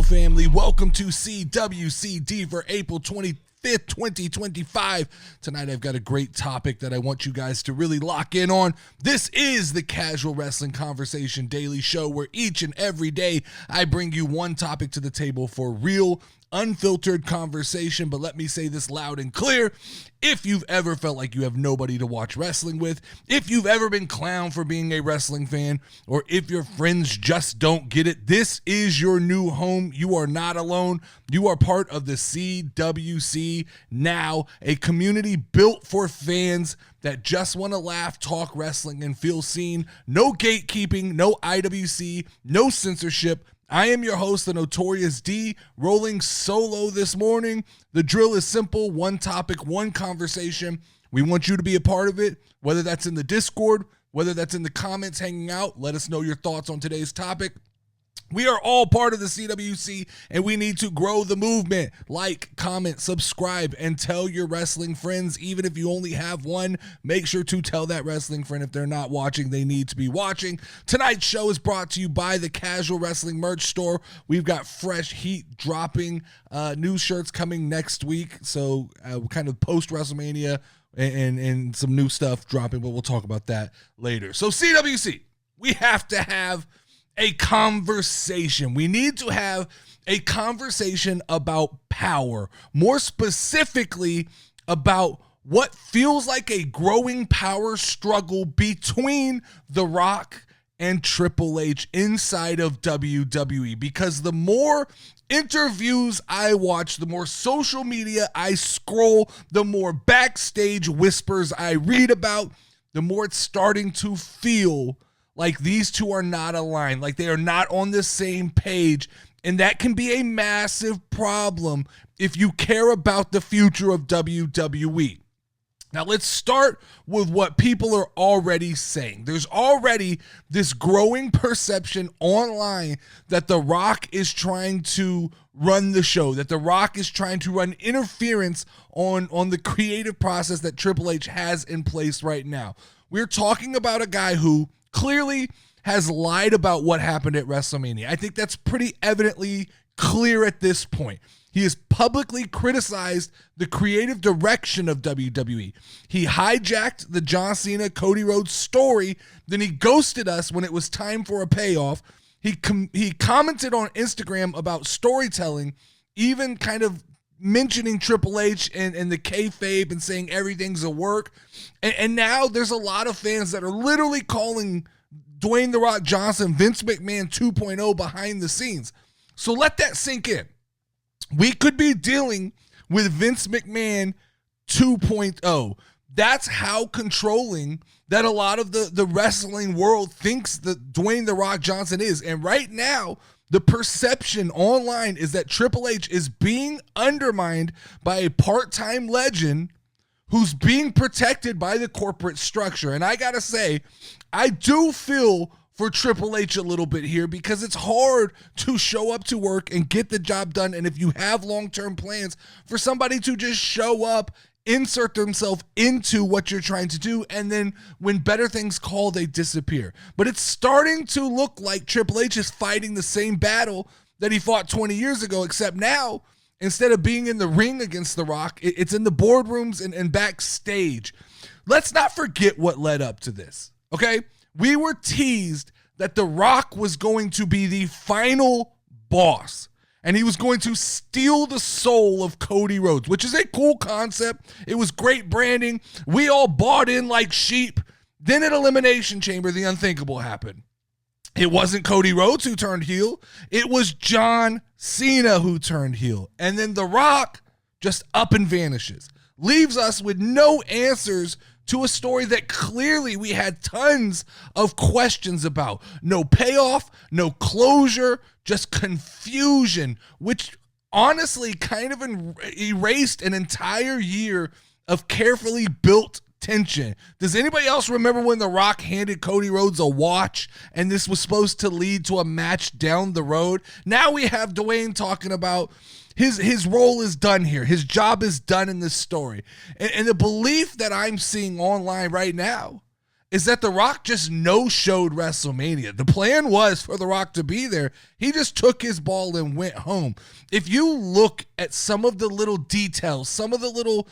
family. Welcome to CWCD for April 25th, 2025. Tonight I've got a great topic that I want you guys to really lock in on. This is the Casual Wrestling Conversation Daily Show, where each and every day I bring you one topic to the table for real, unfiltered conversation. But let me say this loud and clear. If you've ever felt like you have nobody to watch wrestling with, if you've ever been clowned for being a wrestling fan, or if your friends just don't get it, this is your new home. You are not alone. You are part of the CWC Now, a community built for fans that just want to laugh, talk wrestling, and feel seen. No gatekeeping, no IWC, no censorship. I am your host, the Notorious D, rolling solo this morning. The drill is simple: one topic, one conversation. We want you to be a part of it, whether that's in the Discord, whether that's in the comments hanging out. Let us know your thoughts on today's topic. We are all part of the CWC, and we need to grow the movement. Like, comment, subscribe, and tell your wrestling friends. Even if you only have one, make sure to tell that wrestling friend if they're not watching, they need to be watching. Tonight's show is brought to you by the Casual Wrestling Merch Store. We've got fresh heat dropping, new shirts coming next week, so kind of post-WrestleMania and some new stuff dropping, but we'll talk about that later. So CWC, we have to have a conversation. We need to have a conversation about power, more specifically about what feels like a growing power struggle between The Rock and Triple H inside of WWE. Because the more interviews I watch, the more social media I scroll, the more backstage whispers I read about, the more it's starting to feel like these two are not aligned, like they are not on the same page. And that can be a massive problem if you care about the future of WWE. Now, let's start with what people are already saying. There's already this growing perception online that The Rock is trying to run the show, that The Rock is trying to run interference on the creative process that Triple H has in place right now. We're talking about a guy who clearly has lied about what happened at WrestleMania. I think that's pretty evidently clear at this point. He has publicly criticized the creative direction of WWE. He hijacked the John Cena, Cody Rhodes story, then he ghosted us when it was time for a payoff. He commented on Instagram about storytelling, even kind of mentioning Triple H and the kayfabe and saying everything's a work. And now there's a lot of fans that are literally calling Dwayne "The Rock" Johnson Vince McMahon 2.0 behind the scenes. So let that sink in. We could be dealing with Vince McMahon 2.0. That's how controlling that a lot of the wrestling world thinks that Dwayne "The Rock" Johnson is. And right now, the perception online is that Triple H is being undermined by a part-time legend who's being protected by the corporate structure. And I gotta say, I do feel for Triple H a little bit here, because it's hard to show up to work and get the job done. And if you have long-term plans, for somebody to just show up, insert themselves into what you're trying to do, and then when better things call, they disappear. But it's starting to look like Triple H is fighting the same battle that he fought 20 years ago, except now, instead of being in the ring against The Rock, it's in the boardrooms and backstage. Let's not forget what led up to this, okay? We were teased that The Rock was going to be the final boss, and he was going to steal the soul of Cody Rhodes, which is a cool concept. It was great branding. We all bought in like sheep. Then at Elimination Chamber, the unthinkable happened. It wasn't Cody Rhodes who turned heel. It was John Cena who turned heel. And then The Rock just up and vanishes, leaves us with no answers to a story that clearly we had tons of questions about. No payoff, no closure, just confusion, which honestly kind of erased an entire year of carefully built tension. Does anybody else remember when The Rock handed Cody Rhodes a watch and this was supposed to lead to a match down the road? Now we have Dwayne talking about his role is done here. His job is done in this story. And the belief that I'm seeing online right now is that The Rock just no-showed WrestleMania. The plan was for The Rock to be there. He just took his ball and went home. If you look at some of the little details, some of the little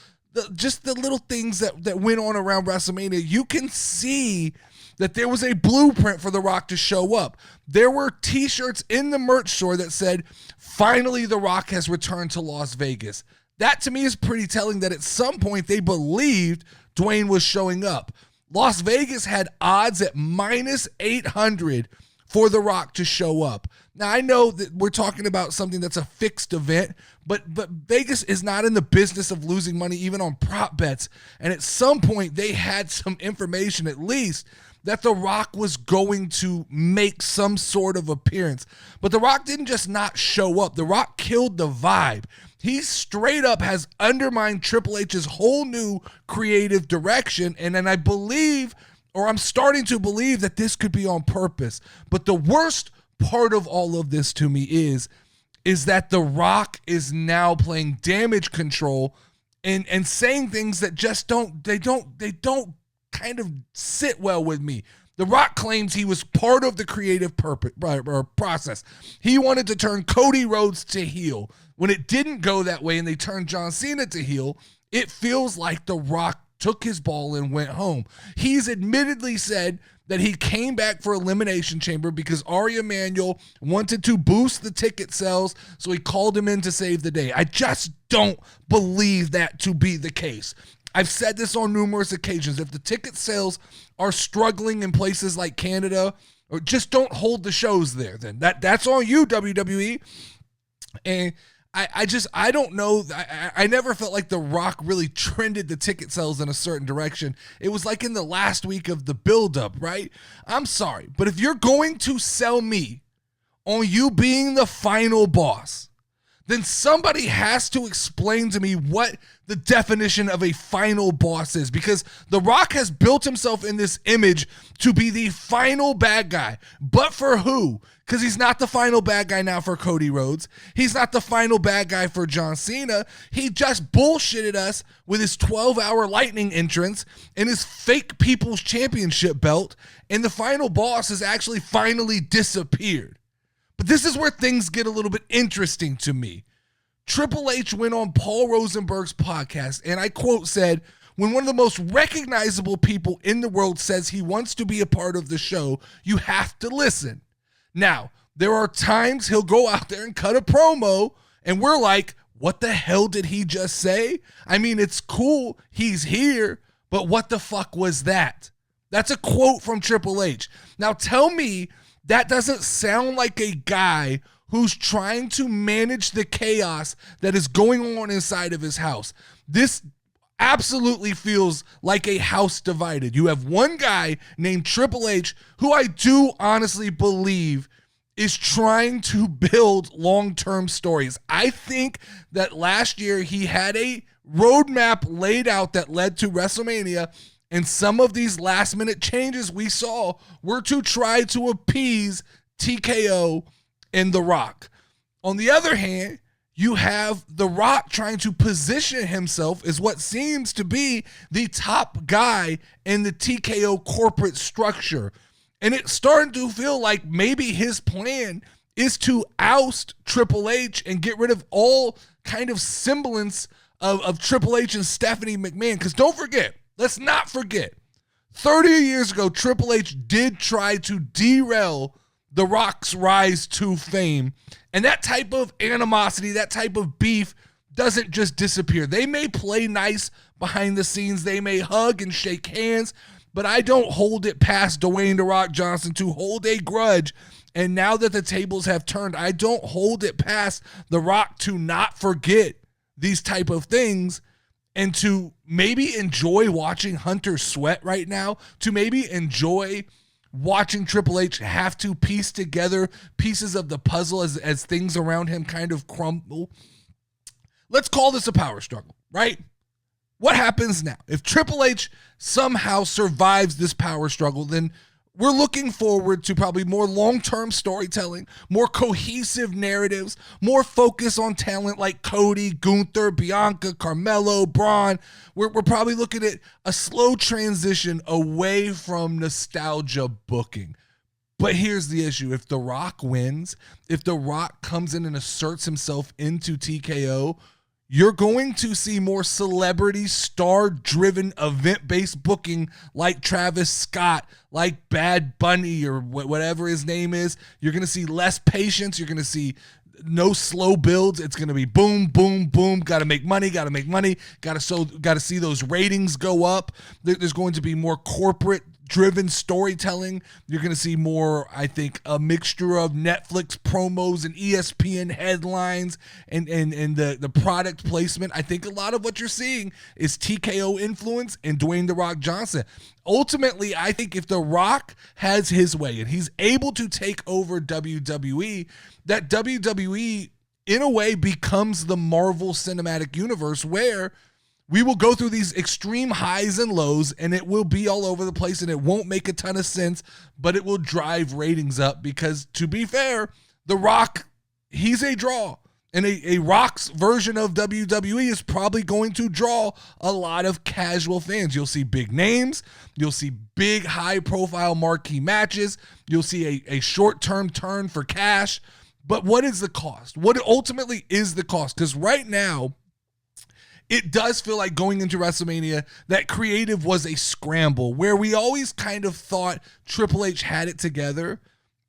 things that went on around WrestleMania, you can see that there was a blueprint for The Rock to show up. There were t-shirts in the merch store that said, "Finally, The Rock has returned to Las Vegas." That to me is pretty telling that at some point they believed Dwayne was showing up. Las Vegas had odds at -800 for The Rock to show up. Now, I know that we're talking about something that's a fixed event, but Vegas is not in the business of losing money even on prop bets. And at some point, they had some information, at least, that The Rock was going to make some sort of appearance. But The Rock didn't just not show up. The Rock killed the vibe. He straight up has undermined Triple H's whole new creative direction. And then I believe, or I'm starting to believe, that this could be on purpose. But the worst part of all of this to me is that The Rock is now playing damage control and saying things that just don't kind of sit well with me. The Rock claims he was part of the creative process. He wanted to turn Cody Rhodes to heel. When it didn't go that way and they turned John Cena to heel, it feels like The Rock took his ball and went home. He's admittedly said that he came back for Elimination Chamber because Ari Emanuel wanted to boost the ticket sales, so he called him in to save the day. I just don't believe that to be the case. I've said this on numerous occasions. If the ticket sales are struggling in places like Canada, or just don't hold the shows there, then that's on you, WWE. And I don't know. I never felt like The Rock really trended the ticket sales in a certain direction. It was like in the last week of the buildup, right? I'm sorry, but if you're going to sell me on you being the final boss, then somebody has to explain to me what the definition of a final boss is, because The Rock has built himself in this image to be the final bad guy. But for who? Because he's not the final bad guy now for Cody Rhodes. He's not the final bad guy for John Cena. He just bullshitted us with his 12-hour lightning entrance and his fake People's Championship belt, and the final boss has actually finally disappeared. But this is where things get a little bit interesting to me. Triple H went on Paul Rosenberg's podcast, and I quote said, "When one of the most recognizable people in the world says he wants to be a part of the show, you have to listen." Now, there are times he'll go out there and cut a promo, and we're like, what the hell did he just say? I mean, it's cool, he's here, but what the fuck was that? That's a quote from Triple H. Now tell me that doesn't sound like a guy who's trying to manage the chaos that is going on inside of his house. This absolutely feels like a house divided. You have one guy named Triple H who I do honestly believe is trying to build long-term stories. I think that last year he had a roadmap laid out that led to WrestleMania, and some of these last-minute changes we saw were to try to appease TKO and The Rock. On the other hand, you have The Rock trying to position himself as what seems to be the top guy in the TKO corporate structure. And it's starting to feel like maybe his plan is to oust Triple H and get rid of all kind of semblance of Triple H and Stephanie McMahon. Because don't forget, let's not forget, 30 years ago, Triple H did try to derail The Rock's rise to fame. And that type of animosity, that type of beef doesn't just disappear. They may play nice behind the scenes. They may hug and shake hands, but I don't hold it past Dwayne "The Rock" Johnson to hold a grudge. And now that the tables have turned, I don't hold it past The Rock to not forget these type of things and to maybe enjoy watching Hunter sweat right now, to maybe enjoy watching Triple H have to piece together pieces of the puzzle as things around him kind of crumble. Let's call this a power struggle, right? What happens now? If Triple H somehow survives this power struggle, then we're looking forward to probably more long-term storytelling, more cohesive narratives, more focus on talent like Cody, Gunther, Bianca, Carmelo, Braun. We're probably looking at a slow transition away from nostalgia booking. But here's the issue. If The Rock wins, if The Rock comes in and asserts himself into TKO, you're going to see more celebrity, star-driven, event-based booking like Travis Scott, like Bad Bunny, or whatever his name is. You're going to see less patience. You're going to see no slow builds. It's going to be boom, boom, boom. Got to make money. Got to see those ratings go up. There's going to be more corporate-driven storytelling. You're going to see more, I think, a mixture of Netflix promos and ESPN headlines and the product placement. I think a lot of what you're seeing is TKO influence and Dwayne "The Rock" Johnson. Ultimately, I think if The Rock has his way and he's able to take over WWE, that WWE, in a way, becomes the Marvel Cinematic Universe, where we will go through these extreme highs and lows, and it will be all over the place, and it won't make a ton of sense, but it will drive ratings up because, to be fair, The Rock, he's a draw. And a Rock's version of WWE is probably going to draw a lot of casual fans. You'll see big names. You'll see big, high-profile marquee matches. You'll see a short-term turn for cash. But what is the cost? What ultimately is the cost? Because right now, it does feel like going into WrestleMania, that creative was a scramble where we always kind of thought Triple H had it together.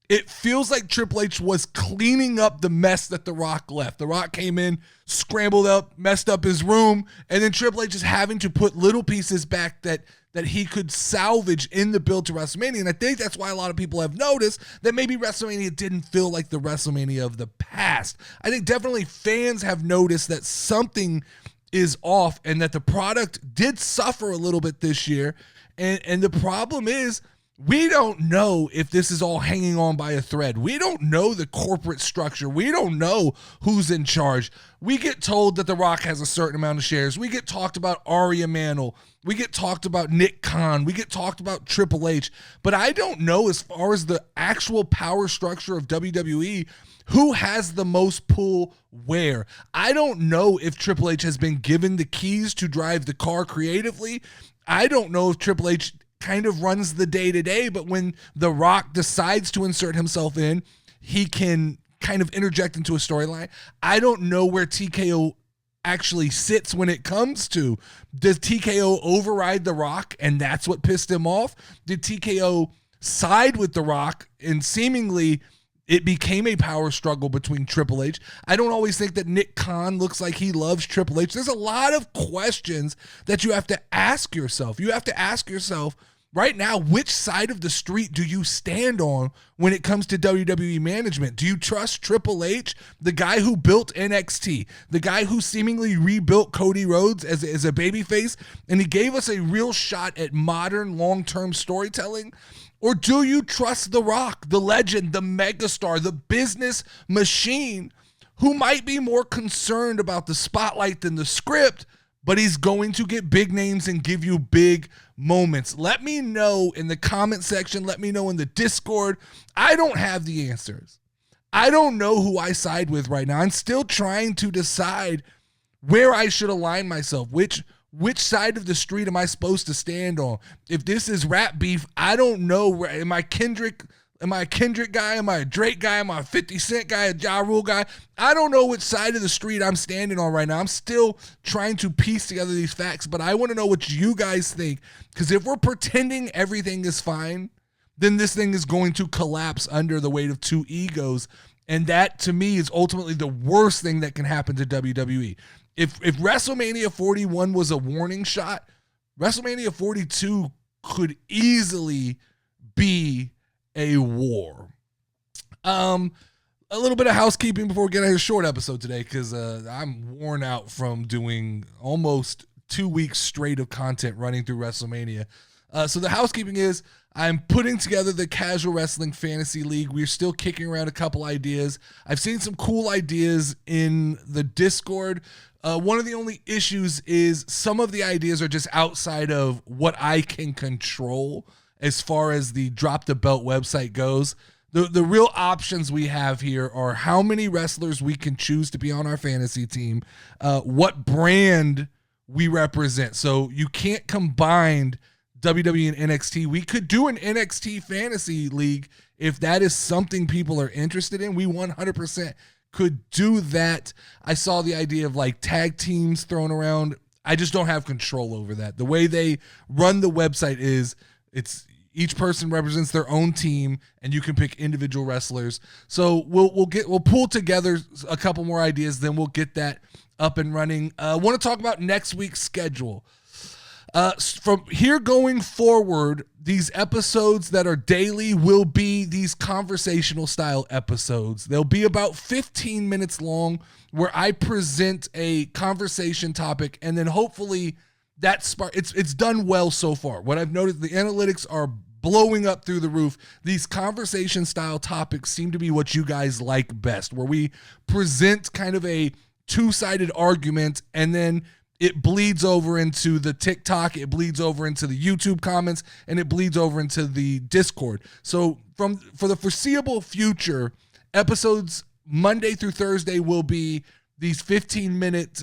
It feels like Triple H was cleaning up the mess that The Rock left. The Rock came in, scrambled up, messed up his room, and then Triple H is having to put little pieces back that he could salvage in the build to WrestleMania. And I think that's why a lot of people have noticed that maybe WrestleMania didn't feel like the WrestleMania of the past. I think definitely fans have noticed that something is off and that the product did suffer a little bit this year. And the problem is, we don't know if this is all hanging on by a thread. We don't know the corporate structure. We don't know who's in charge. We get told that The Rock has a certain amount of shares. We get talked about Ari Emanuel. We get talked about Nick Khan. We get talked about Triple H. But I don't know, as far as the actual power structure of WWE, who has the most pull where. I don't know if Triple H has been given the keys to drive the car creatively. I don't know if Triple H kind of runs the day-to-day, but when The Rock decides to insert himself in, he can kind of interject into a storyline. I don't know where TKO actually sits when it comes to, does TKO override The Rock and that's what pissed him off? Did TKO side with The Rock and seemingly it became a power struggle between Triple H? I don't always think that Nick Khan looks like he loves Triple H. There's a lot of questions that you have to ask yourself. You have to ask yourself right now, which side of the street do you stand on when it comes to WWE management? Do you trust Triple H, the guy who built NXT, the guy who seemingly rebuilt Cody Rhodes as a babyface, and he gave us a real shot at modern long-term storytelling? Or do you trust The Rock, the legend, the megastar, the business machine, who might be more concerned about the spotlight than the script, but he's going to get big names and give you big moments? Let me know in the comment section. Let me know in the Discord. I don't have the answers. I don't know who I side with right now. I'm still trying to decide where I should align myself, which side of the street am I supposed to stand on? If this is rap beef, I don't know. Am I Kendrick? Am I a Kendrick guy? Am I a Drake guy? Am I a 50 Cent guy? A Ja Rule guy? I don't know which side of the street I'm standing on right now. I'm still trying to piece together these facts, but I want to know what you guys think, because if we're pretending everything is fine, then this thing is going to collapse under the weight of two egos, and that, to me, is ultimately the worst thing that can happen to WWE. If WrestleMania 41 was a warning shot, WrestleMania 42 could easily be a war. A little bit of housekeeping before we get a short episode today, because I'm worn out from doing almost 2 weeks straight of content running through WrestleMania. So the housekeeping is, I'm putting together the Casual Wrestling Fantasy League. We're still kicking around a couple ideas. I've seen some cool ideas in the Discord. One of the only issues is some of the ideas are just outside of what I can control as far as the Drop the Belt website goes. The real options we have here are how many wrestlers we can choose to be on our fantasy team, what brand we represent. So you can't combine WWE and NXT. We could do an NXT fantasy league if that is something people are interested in. We 100% could do that. I saw the idea of like tag teams thrown around. I just don't have control over that. The way they run the website is it's each person represents their own team, and you can pick individual wrestlers. So we'll pull together a couple more ideas, then we'll get that up and running. I want to talk about next week's schedule. From here going forward, these episodes that are daily will be these conversational style episodes. They'll be about 15 minutes long, where I present a conversation topic, and then hopefully that spark. It's done well so far. What I've noticed, the analytics are blowing up through the roof. These conversation style topics seem to be what you guys like best, where we present kind of a two-sided argument, and then it bleeds over into the TikTok, it bleeds over into the YouTube comments, and it bleeds over into the Discord. So for the foreseeable future, episodes Monday through Thursday will be these 15-minute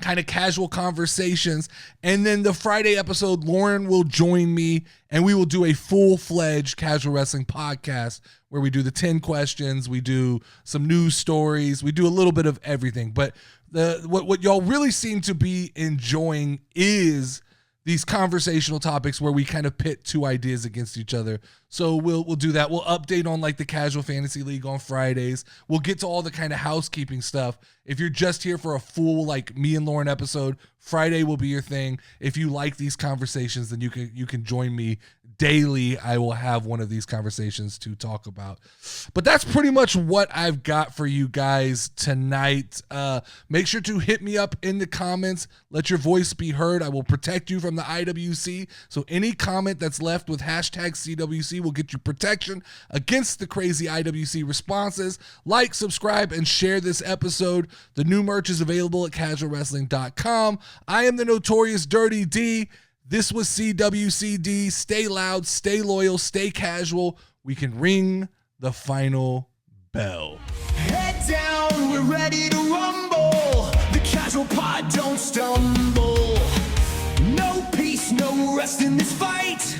kind of casual conversations. And then the Friday episode, Lauren will join me and we will do a full-fledged casual wrestling podcast where we do the 10 questions, we do some news stories, we do a little bit of everything. But what y'all really seem to be enjoying is these conversational topics where we kind of pit two ideas against each other. So we'll do that. We'll update on like the Casual Fantasy League on Fridays. We'll get to all the kind of housekeeping stuff. If you're just here for a full like me and Lauren episode, Friday will be your thing. If you like these conversations, then you can join me daily. I will have one of these conversations to talk about. But that's pretty much what I've got for you guys tonight. Make sure to hit me up in the comments. Let your voice be heard. I will protect you from the IWC. So any comment that's left with hashtag CWC will get you protection against the crazy IWC responses. Like, subscribe, and share this episode. The new merch is available at casualwrestling.com. I am the Notorious Dirty D. This was CWCD. Stay loud, stay loyal, stay casual. We can ring the final bell. Head down, we're ready to rumble. The casual pod don't stumble. No peace, no rest in this fight.